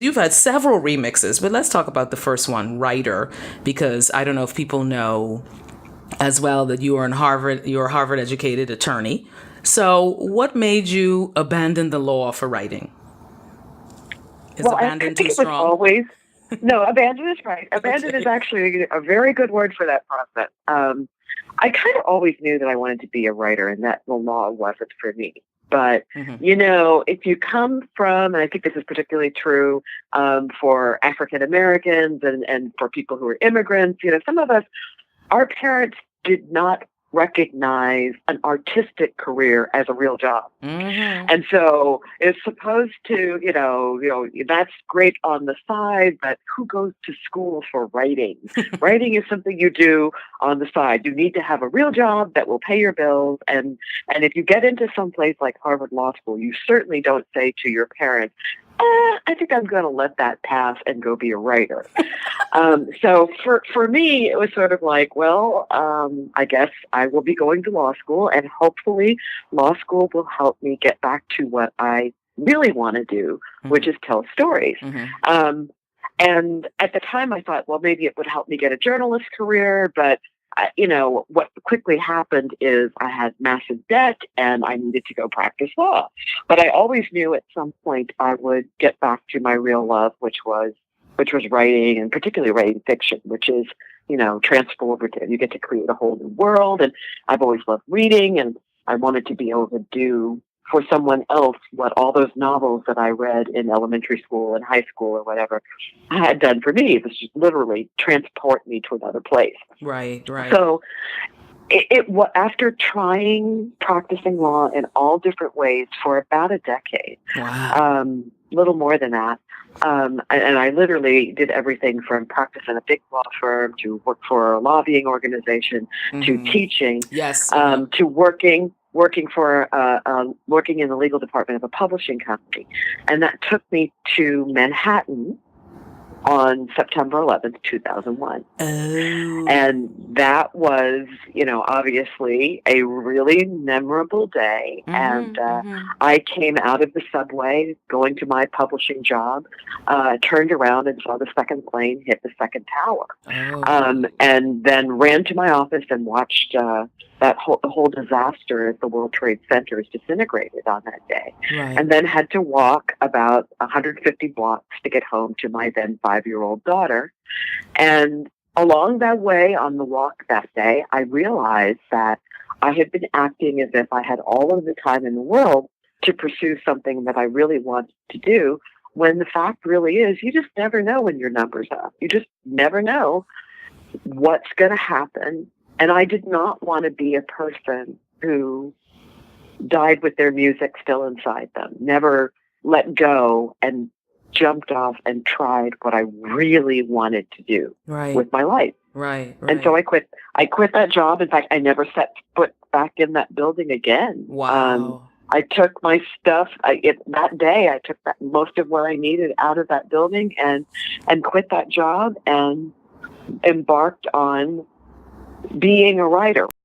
You've had several remixes, but let's talk about the first one, writer, because I don't know if people know as well that you're a Harvard educated attorney. So what made you abandon the law for writing? Is Well, I abandon think too it was strong? always no. Abandon is right. Abandon is Okay. actually a very good word for that process. I kind of always knew that I wanted to be a writer, and that the law wasn't for me. But Hmm. if you come from, and I think this is particularly true for African Americans and for people who are immigrants, some of us, our parents did not recognize an artistic career as a real job. Hmm. And so it's supposed to, that's great on the side, but who goes to school for writing? Writing is something you do on the side. You need to have a real job that will pay your bills. And if you get into some place like Harvard Law School, you certainly don't say to your parents, I think I'm going to let that pass and go be a writer. So for me, it was sort of like, well, I guess I will be going to law school, and hopefully law school will help me get back to what I really want to do, which is tell stories. Hmm. Um, and at the time I thought, well, maybe it would help me get a journalist career, but what quickly happened is I had massive debt and I needed to go practice law. But I always knew at some point I would get back to my real love, which was writing, and particularly writing fiction, which is, transformative. You get to create a whole new world. And I've always loved reading, and I wanted to be able to do for someone else what all those novels that I read in elementary school and high school or whatever had done for me. It was just literally transport me to another place. Right, right. So after practicing law in all different ways for about a decade, Wow. little more than that. And I literally did everything from practicing a big law firm to work for a lobbying organization to Hmm. teaching, Yes. Uh-huh. to working in the legal department of a publishing company. And that took me to Manhattan on September 11th, 2001. Oh. And that was, obviously a really memorable day. And Hmm. Hmm. I came out of the subway going to my publishing job, turned around and saw the second plane hit the second tower. Oh. And then ran to my office and watched the whole disaster at the World Trade Center is disintegrated on that day. Right. And then had to walk about 150 blocks to get home to my then 5-year-old daughter. And along that way, on the walk that day, I realized that I had been acting as if I had all of the time in the world to pursue something that I really wanted to do, when the fact really is you just never know when your number's up. You just never know what's going to happen. And I did not want to be a person who died with their music still inside them, never let go and jumped off and tried what I really wanted to do Right. with my life. Right. And so Right. I quit that job. In fact, I never set foot back in that building again. Wow. I took my stuff. That day, I took most of what I needed out of that building and quit that job and embarked on being a writer.